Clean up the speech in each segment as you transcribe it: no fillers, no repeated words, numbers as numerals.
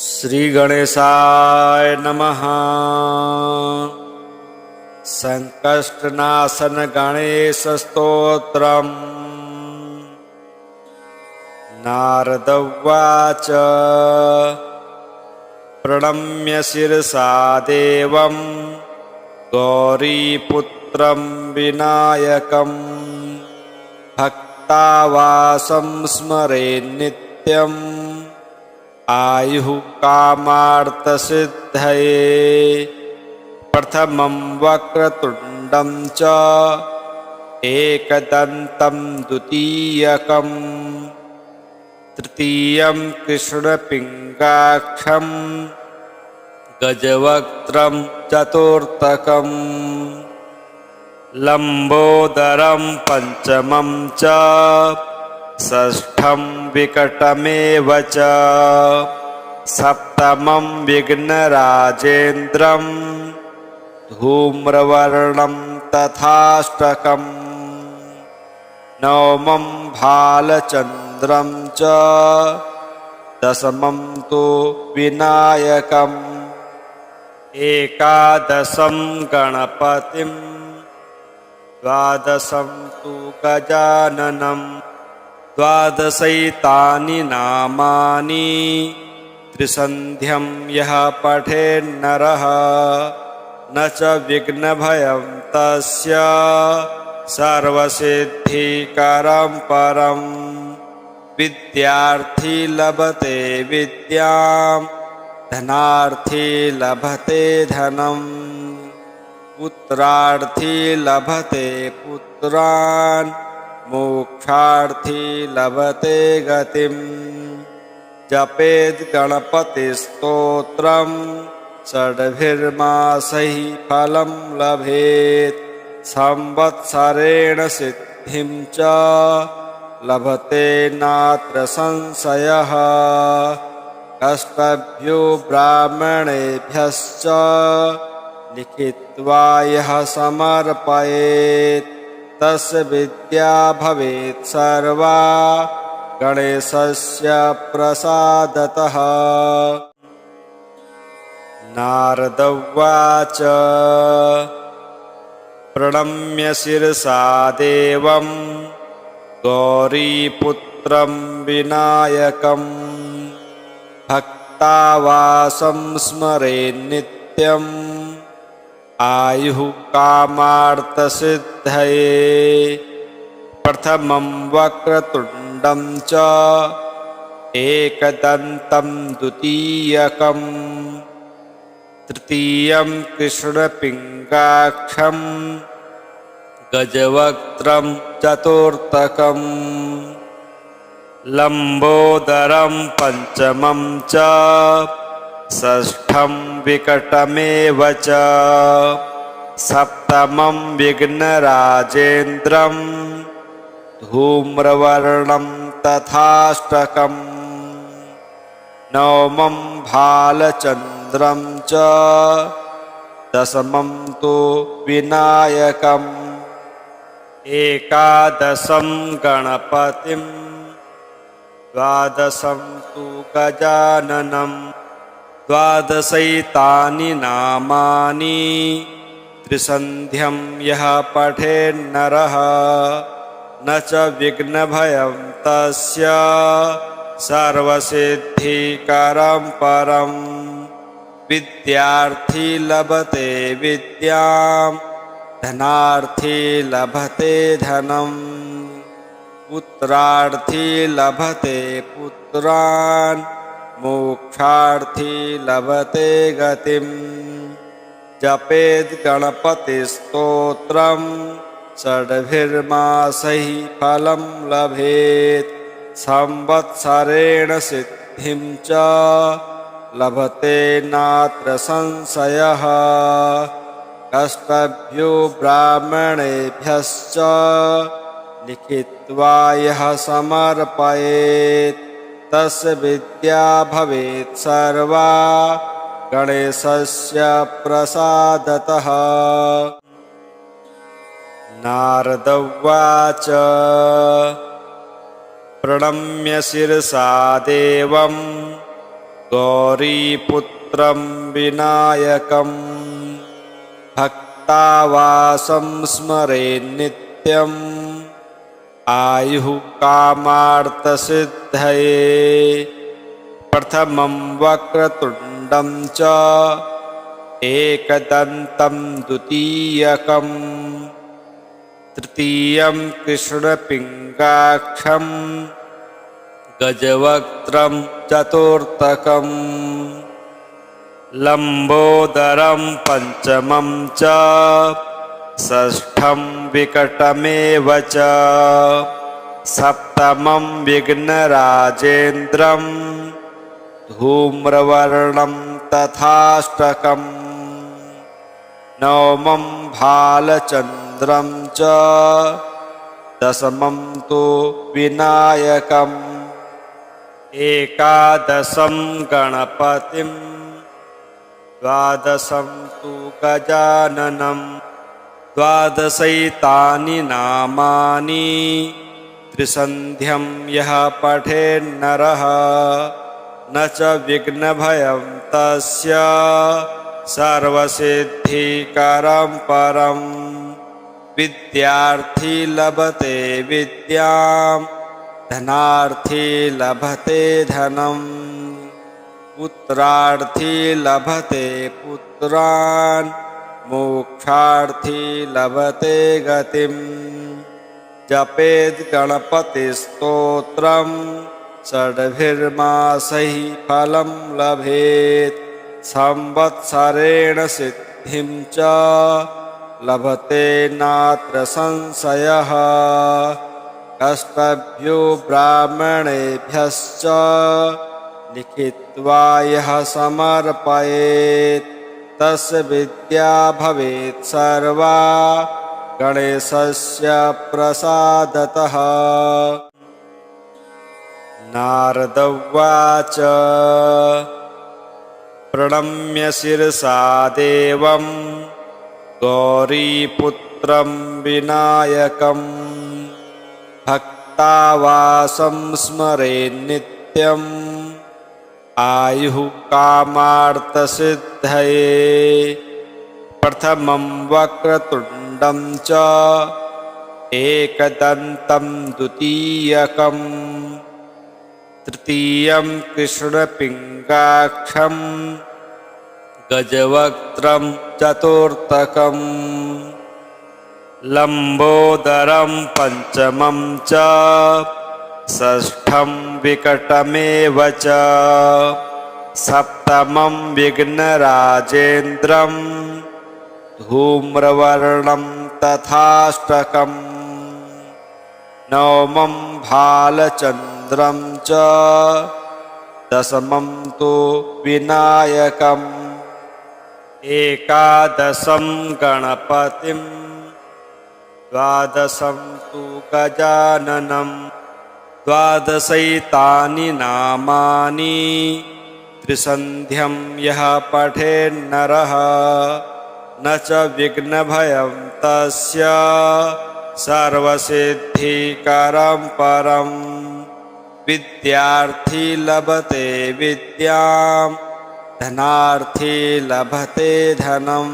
श्रीगणेशाय नमः। संकष्टनाशन गणेशस्तोत्रम्। नारद उवाच प्रणम्य शिरसा देवं गौरीपुत्रं विनायकं भक्तावासं स्मरेन्नित्यम् आयुः कामार्थसिद्धये। प्रथमं वक्रतुण्डं च एकदन्तं द्वितीयकं तृतीयं कृष्णपिङ्गाक्षं गजवक्त्रं चतुर्थकं लम्बोदरं पञ्चमं च षष्ठं विकटमेव च सप्तमं विघ्नराजेन्द्रं धूम्रवर्णं तथाष्टकं नवमं भालचन्द्रं च दशमं तु विनायकम् एकादशं गणपतिं द्वादशं तु गजाननम् द्वादशैतानि नामानि त्रिसन्ध्यं यः पठेन्नरः न च विघ्नभयं तस्य सर्वसिद्धिकरं परम् विद्यार्थी लभते विद्यां धनार्थी लभते धनम् पुत्रार्थी लभते पुत्रान् मोक्षार्थी लभते गतिम् जपेद् गणपतिस्तोत्रम् षड्भिर्मासैः फलं लभेत् संवत्सरेण सिद्धिं च लभते नात्र संशयः कष्टभ्यो ब्राह्मणेभ्यश्च लिखित्वा यः समर्पयेत् तस्य विद्या भवेत् सर्वा गणेशस्य प्रसादतः। नारद उवाच प्रणम्य शिरसा देवं गौरीपुत्रं विनायकं भक्तावासं स्मरेन्नित्यम् आयुः कामार्थसिद्धये। प्रथमं वक्रतुण्डं च एकदन्तं द्वितीयकं तृतीयं कृष्णपिङ्गाक्षं गजवक्त्रं चतुर्थकं लम्बोदरं पञ्चमं च षष्ठं विकटमेव च सप्तमं विघ्नराजेन्द्रं धूम्रवर्णं तथाष्टकं नवमं भालचन्द्रं च दशमं तु विनायकम् एकादशं गणपतिं द्वादशं तु गजाननम् द्वादशैतानि नामानि त्रिसन्ध्यं यः पठेन्नरः न च विघ्नभयं तस्य सर्वसिद्धिकरं परम् विद्यार्थी लभते विद्यां धनार्थी लभते धनम् पुत्रार्थी लभते पुत्रान् मोक्षार्थी लभते गतिम् जपेद् गणपतिस्तोत्रम् षड्भिर्मासैः फलं लभेत् संवत्सरेण सिद्धिं च लभते नात्र संशयः कष्टभ्यो ब्राह्मणेभ्यश्च लिखित्वा यः समर्पयेत् तस्य विद्या भवेत् सर्वा गणेशस्य प्रसादतः। नारद उवाच प्रणम्य शिरसा देवं गौरीपुत्रं विनायकं भक्तावासं स्मरेन्नित्यम् आयुः कामार्थसिद्धये प्रथमं वक्रतुण्डं च एकदन्तं द्वितीयकं तृतीयं कृष्णपिङ्गाक्षं गजवक्त्रं चतुर्थकं लम्बोदरं पञ्चमं च षष्ठं विकटमेव च सप्तमं विघ्नराजेन्द्रं धूम्रवर्णं तथाष्टकम् नवमं भालचन्द्रं च दशमं तु विनायकम् एकादशं गणपतिं द्वादशं तु गजाननं द्वादशैतानि नामानि त्रिसन्ध्यं यः पठेन्नरः न च विघ्नभयं तस्य सर्वसिद्धिकरं परं विद्यार्थी लभते विद्यां धनार्थी लभते धनं पुत्रार्थी लभते पुत्रान् मोक्षार्थी लभते गतिम् जपेद् गणपतिस्तोत्रं षड्भिर्मासैः फलं लभेत् संवत्सरेण सिद्धिं च लभते नात्र संशयः कष्टभ्यो ब्राह्मणेभ्यश्च लिखित्वा यः समर्पयेत् तस्य विद्या भवेत् सर्वा गणेशस्य प्रसादतः। नारद उवाच प्रणम्य शिरसा देवं गौरीपुत्रं विनायकं भक्तावासं स्मरेन्नित्यम् आयुः कामार्थसिद्धये प्रथमं वक्रतुण्डं च एकदन्तं द्वितीयकं तृतीयं कृष्णपिङ्गाक्षं गजवक्त्रं चतुर्थकं लम्बोदरं पञ्चमं च षष्ठं विकटमेव च सप्तमं विघ्नराजेन्द्रं धूम्रवर्णं तथाष्टकम् नवमं भालचन्द्रं च दशमं तु विनायकम् एकादशं गणपतिं द्वादशं तु गजाननं द्वादशैतानि नामानि त्रिसन्ध्यं यः पठेन्नरः न च विघ्नभयं तस्य सर्वसिद्धिकरं परं विद्यार्थी लभते विद्यां धनार्थी लभते धनं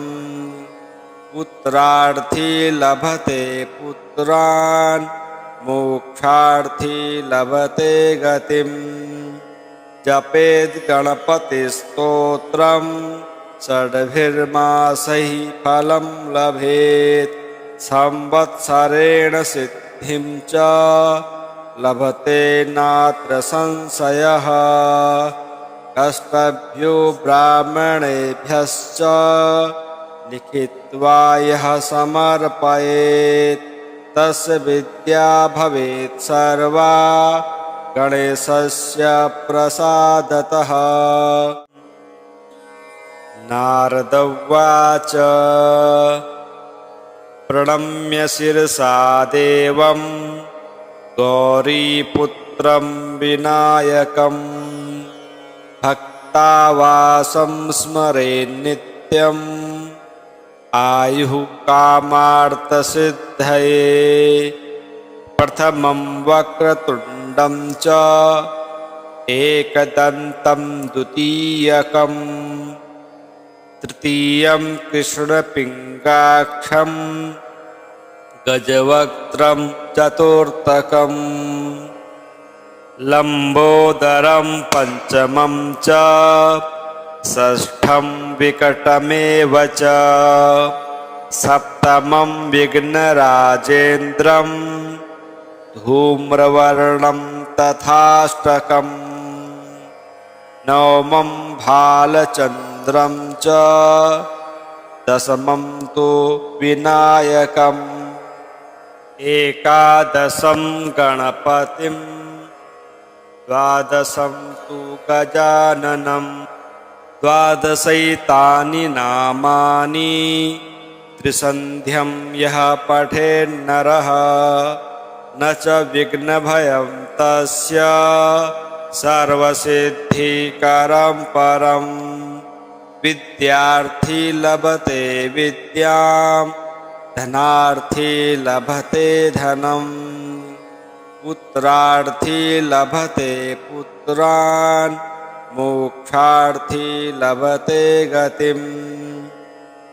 पुत्रार्थी लभते पुत्रान् मोक्षार्थी लभते गतिम् जपेद् गणपतिस्तोत्रं षड्भिर्मासैः फलं लभेत् संवत्सरेण सिद्धिं च लभते नात्र संशयः कष्टभ्यो ब्राह्मणेभ्यश्च लिखित्वा यः समर्पयेत् तस्य विद्या भवेत् सर्वा गणेशस्य प्रसादतः। नारद उवाच प्रणम्य शिरसा देवं गौरीपुत्रं विनायकं भक्तावासं स्मरेन्नित्यम् आयुः कामार्थसिद्धये प्रथमं वक्रतुण्डं च एकदन्तं द्वितीयकं तृतीयं कृष्णपिङ्गाक्षं गजवक्त्रं चतुर्थकं लम्बोदरं पञ्चमं च षष्ठं विकटमेव च सप्तमं विघ्नराजेन्द्रं धूम्रवर्णं तथाष्टकम् नवमं भालचन्द्रं च दशमं तु विनायकम् एकादशं गणपतिं द्वादशं तु गजाननं द्वादशैतानि नामानि त्रिसन्ध्यं यः पठेन्नरः न च विघ्नभयं तस्य सर्वसिद्धिकरं परं विद्यार्थी लभते विद्यां धनार्थी लभते धनम् पुत्रार्थी लभते पुत्रान् मोक्षार्थी लभते गतिम्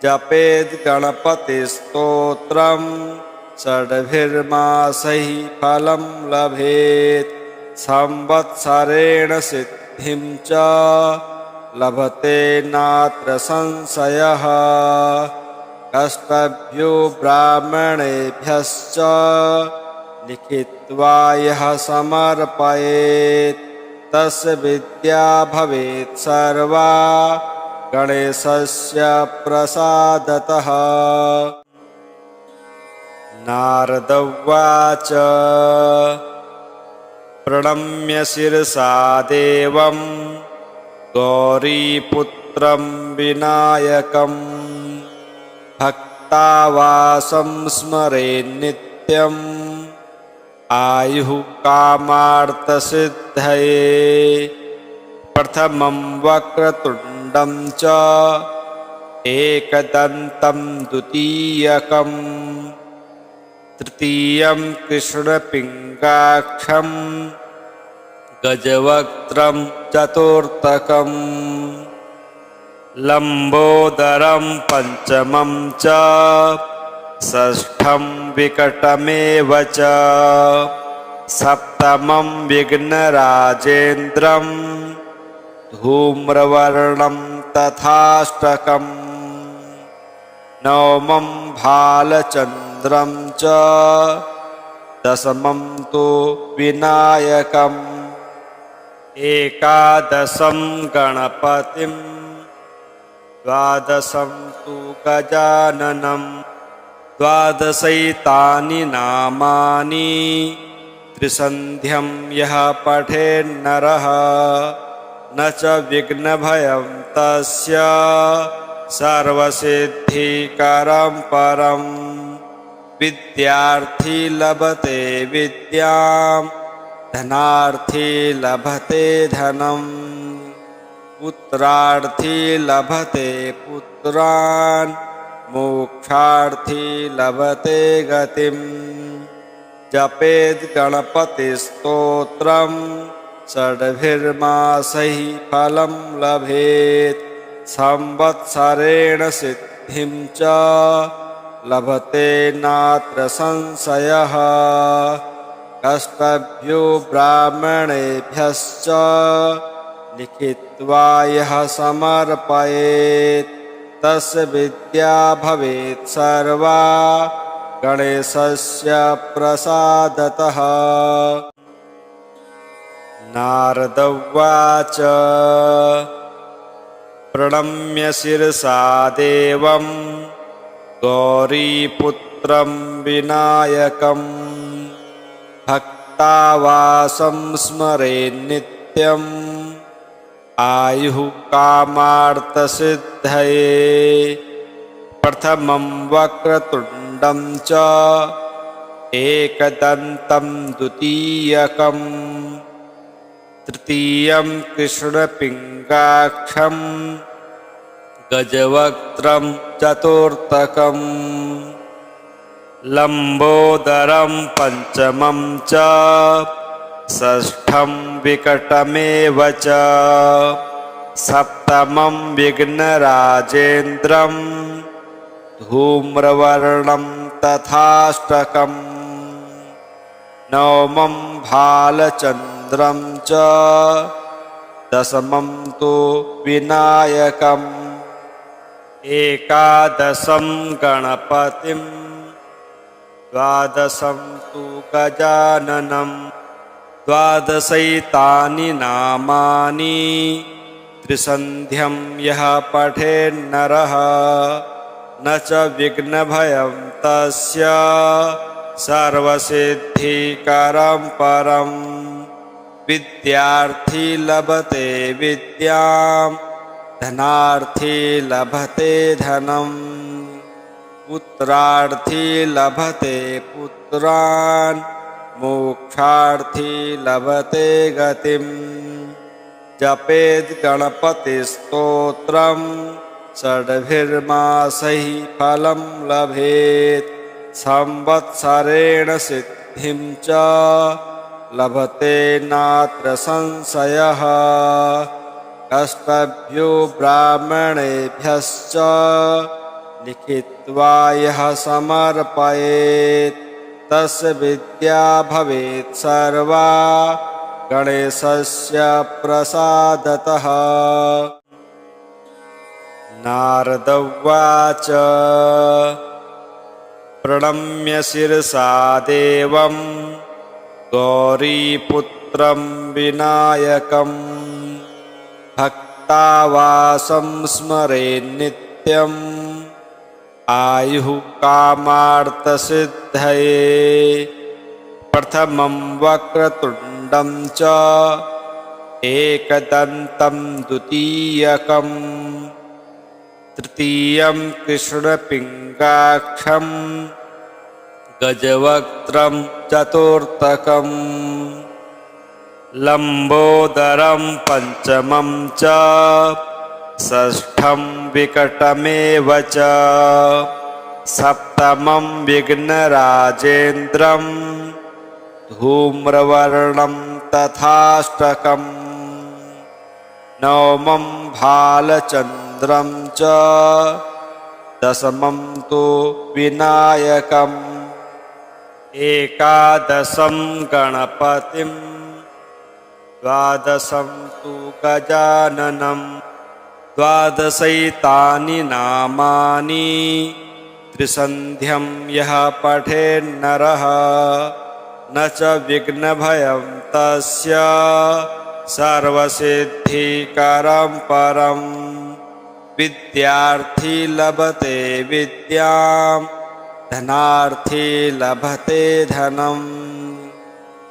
जपेद् गणपतिस्तोत्रं षड्भिर्मासैः फलं लभेत् संवत्सरेण सिद्धिं च लभते नात्र संशयः कष्टभ्यो ब्राह्मणेभ्यश्च लिखित्वा यः समर्पयेत् तस्य विद्या भवेत् सर्वा गणेशस्य प्रसादतः। नारद उवाच प्रणम्य शिरसा देवं गौरीपुत्रं विनायकं भक्तावासं स्मरेन्नित्यम् आयुः कामार्थसिद्धये प्रथमं वक्रतुण्डं च एकदन्तं द्वितीयकं तृतीयं कृष्णपिङ्गाक्षं गजवक्त्रं चतुर्थकं लम्बोदरं पञ्चमं च षष्ठं विकटमेव च सप्तमं विघ्नराजेन्द्रं धूम्रवर्णं तथाष्टकम् नवमं भालचन्द्रं च दशमं तु विनायकम् एकादशं गणपतिं द्वादशं तु गजाननं द्वादशैतानि नामानि त्रिसन्ध्यं यः पठेन्नरः न च विघ्नभयं तस्य सर्वसिद्धिकरं परं विद्यार्थी लभते विद्यां धनार्थी लभते धनम् पुत्रार्थी लभते पुत्रान् मोक्षार्थी लभते गतिम् जपेद् गणपतिस्तोत्रं षड्भिर्मासैः फलं लभेत् संवत्सरेण सिद्धिं च लभते नात्र संशयः कष्टभ्यो ब्राह्मणेभ्यश्च लिखित्वा यः समर्पयेत् तस्य विद्या भवेत् सर्वा गणेशस्य प्रसादतः। नारद उवाच प्रणम्य शिरसा देवं गौरीपुत्रं विनायकं भक्तावासं स्मरेन्नित्यम् आयुः कामार्थसिद्धये प्रथमं वक्रतुण्डं च एकदन्तं द्वितीयकं तृतीयं कृष्णपिङ्गाक्षं गजवक्त्रं चतुर्थकं लम्बोदरं पञ्चमं च षष्ठं विकटमेव च सप्तमं विघ्नराजेन्द्रं धूम्रवर्णं तथाष्टकम् नवमं भालचन्द्रं च दशमं तु विनायकम् एकादशं गणपतिं द्वादशं तु गजाननं द्वादशैतानि नामानि त्रिसन्ध्यं यः पठेन्नरः न च विघ्नभयं तस्य सर्वसिद्धिकरं परं विद्यार्थी लभते विद्यां धनार्थी लभते धनं पुत्रार्थी लभते पुत्रान् मोक्षार्थी लभते गतिम् जपेद् गणपतिस्तोत्रं षड्भिर्मासैः फलं लभेत् संवत्सरेण सिद्धिं च लभते नात्र संशयः कष्टभ्यो ब्राह्मणेभ्यश्च लिखित्वा यः समर्पयेत् तस्य विद्या भवेत् सर्वा गणेशस्य प्रसादतः। नारद उवाच प्रणम्य शिरसा देवं गौरीपुत्रं विनायकं भक्तावासं स्मरेन्नित्यम् आयुः कामार्थसिद्धये प्रथमं वक्रतुण्डं च एकदन्तं द्वितीयकं तृतीयं कृष्णपिङ्गाक्षं गजवक्त्रं चतुर्थकं लम्बोदरं पञ्चमं च षष्ठं विकटमेव च सप्तमं विघ्नराजेन्द्रं धूम्रवर्णं तथाष्टकम् नवमं भालचन्द्रं च दशमं तु विनायकम् एकादशं गणपतिं द्वादशं तु गजाननं द्वादशैतानि नामानि त्रिसन्ध्यं यः पठेन्नरः न च विघ्नभयं तस्य सर्वसिद्धिकरं परं विद्यार्थी लभते विद्यां धनार्थी लभते धनं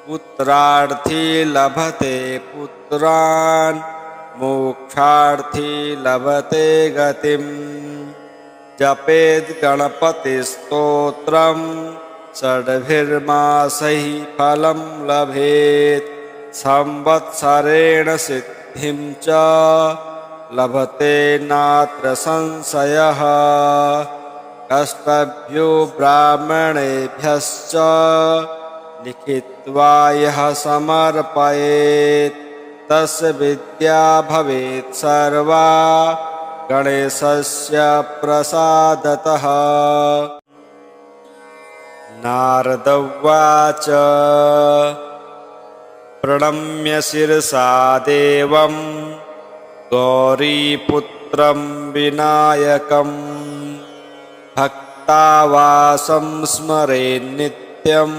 पुत्रार्थी लभते पुत्रान् मोक्षार्थी लभते गतिम् जपेद् गणपतिस्तोत्रं षड्भिर्मासैः फलं लभेत् संवत्सरेण सिद्धिं च लभते नात्र संशयः कष्टभ्यो ब्राह्मणेभ्यश्च लिखित्वा यः समर्पयेत् तस्य विद्या भवेत् सर्वा गणेशस्य प्रसादतः। नारद उवाच प्रणम्य शिरसा देवं गौरीपुत्रं विनायकं भक्तावासं स्मरेन्नित्यम्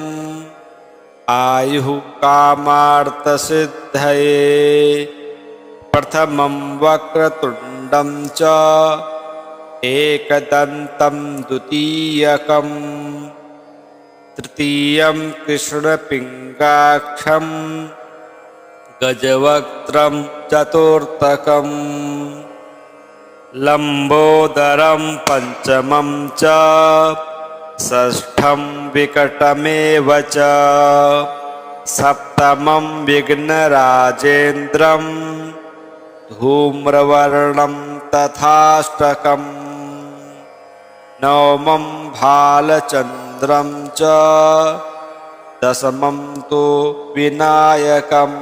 आयुः कामार्थसिद्धये प्रथमं वक्रतुण्डं च एकदन्तं द्वितीयकं तृतीयं कृष्णपिङ्गाक्षं गजवक्त्रं चतुर्थकं लम्बोदरं पञ्चमं च षष्ठं विकटमेव च सप्तमं विघ्नराजेन्द्रं धूम्रवर्णं तथाष्टकम् नवमं भालचन्द्रं च दशमं तु विनायकम्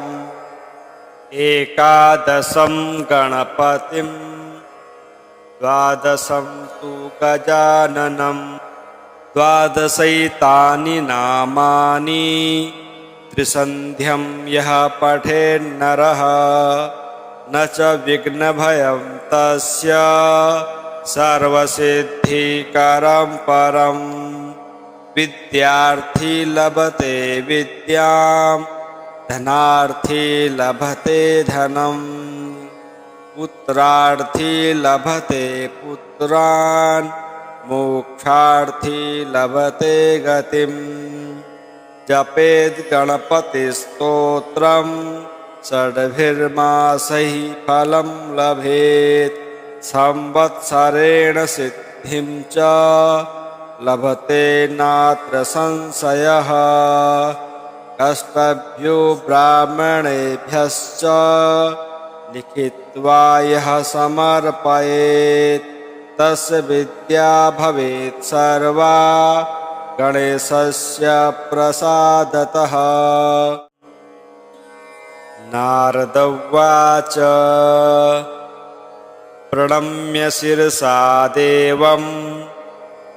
एकादशं गणपतिं द्वादशं तु गजाननं द्वादशैतानि नामानि त्रिसन्ध्यं यः पठेन्नरः न च विघ्नभयं तस्य सर्वसिद्धिकरं परं विद्यार्थी लभते विद्यां धनार्थी लभते धनं पुत्रार्थी लभते पुत्रान् मोक्षार्थी लभते गतिम् जपेद् गणपतिस्तोत्रम् षड्भिर्मासैः फलं लभेत् संवत्सरेण सिद्धिं च लभते नात्र संशयः कष्टभ्यो ब्राह्मणेभ्यश्च लिखित्वा यः समर्पयेत् तस्य विद्या भवेत् सर्वा गणेशस्य प्रसादतः। नारद उवाच प्रणम्य शिरसा देवं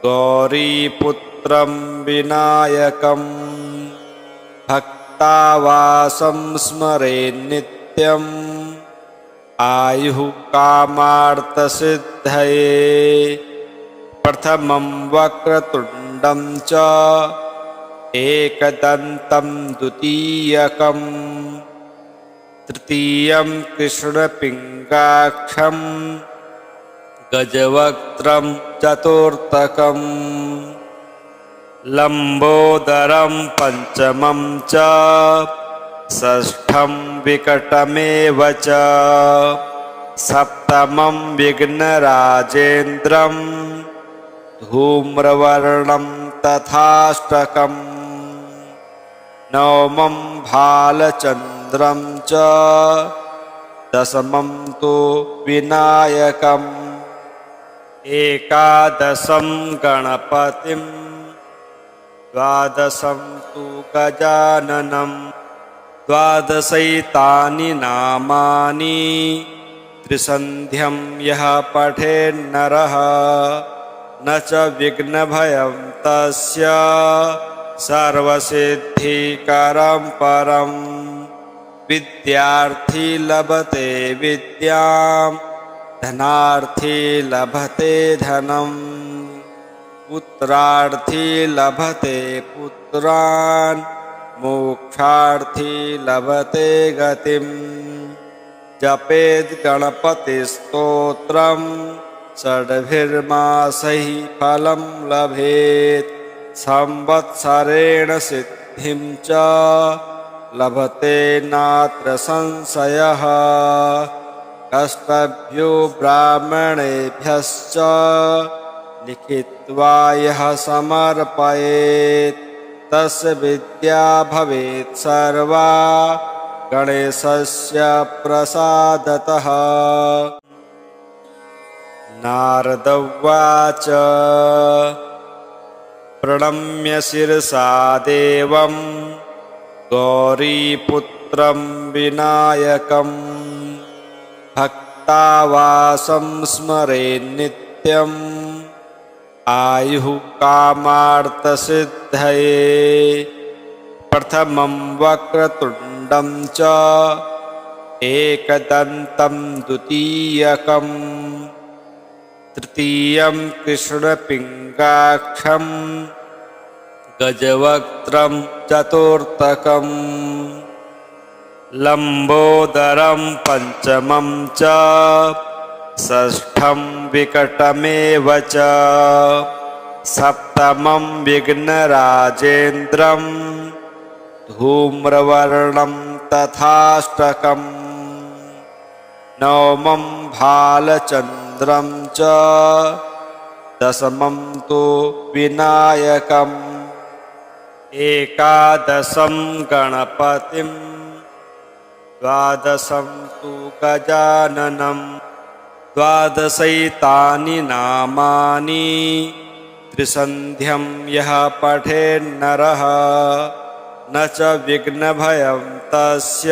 गौरीपुत्रं विनायकं भक्तावासं स्मरेन्नित्यम् आयुः कामार्थसिद्धये प्रथमं वक्रतुण्डं च एकदन्तं द्वितीयकं तृतीयं कृष्णपिङ्गाक्षं गजवक्त्रं चतुर्थकं लम्बोदरं पञ्चमं च षष्ठं विकटमेव च सप्तमं विघ्नराजेन्द्रं धूम्रवर्णं तथाष्टकम् नवमं भालचन्द्रं च दशमं तु विनायकम् एकादशं गणपतिं द्वादशं तु गजाननं द्वादशैतानि नामानि त्रिसन्ध्यं यः पठेन्नरः न च विघ्नभयं तस्य सर्वसिद्धिकरं परं विद्यार्थी लभते विद्यां धनार्थी लभते धनं पुत्रार्थी लभते पुत्रान् मोक्षार्थी लभते गतिम् जपेद् गणपतिस्तोत्रम् षड्भिर्मासैः फलं लभेत् संवत्सरेण सिद्धिं च लभते नात्र संशयः कष्टभ्यो ब्राह्मणेभ्यश्च लिखित्वा यः समर्पयेत् तस्य विद्या भवेत् सर्वा गणेशस्य प्रसादतः। नारद उवाच प्रणम्य शिरसा देवं गौरीपुत्रं विनायकं भक्तावासं स्मरेन्नित्यम् आयुः कामार्थसिद्धये प्रथमं वक्रतुण्डं च एकदन्तं द्वितीयकं तृतीयं कृष्णपिङ्गाक्षं गजवक्त्रं चतुर्थकं लम्बोदरं पञ्चमं च षष्ठं विकटमेव च सप्तमं विघ्नराजेन्द्रं धूम्रवर्णं तथाष्टकम् नवमं भालचन्द्रं च दशमं तु विनायकम् एकादशं गणपतिं द्वादशं तु गजाननं द्वादशैतानि नामानि त्रिसन्ध्यं यः पठेन्नरः न च विघ्नभयं तस्य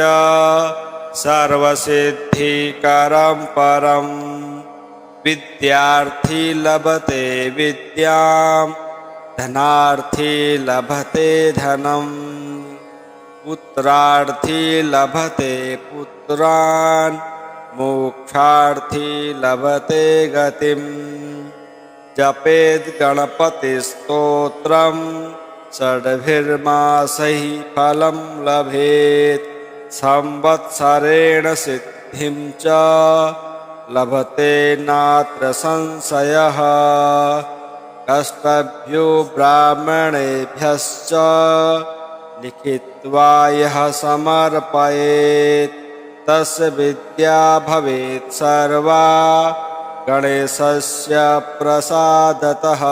सर्वसिद्धिकरं परं विद्यार्थी लभते विद्यां धनार्थी लभते धनम् पुत्रार्थी लभते पुत्रान् मोक्षार्थी लभते गतिम् जपेद् गणपतिस्तोत्रम् षड्भिर्मासैः फलं लभेत् संवत्सरेण सिद्धिं च लभते नात्र संशयः कष्टभ्यो ब्राह्मणेभ्यश्च लिखित्वा यः समर्पयेत् तस्य विद्या भवेत् सर्वा गणेशस्य प्रसादतः।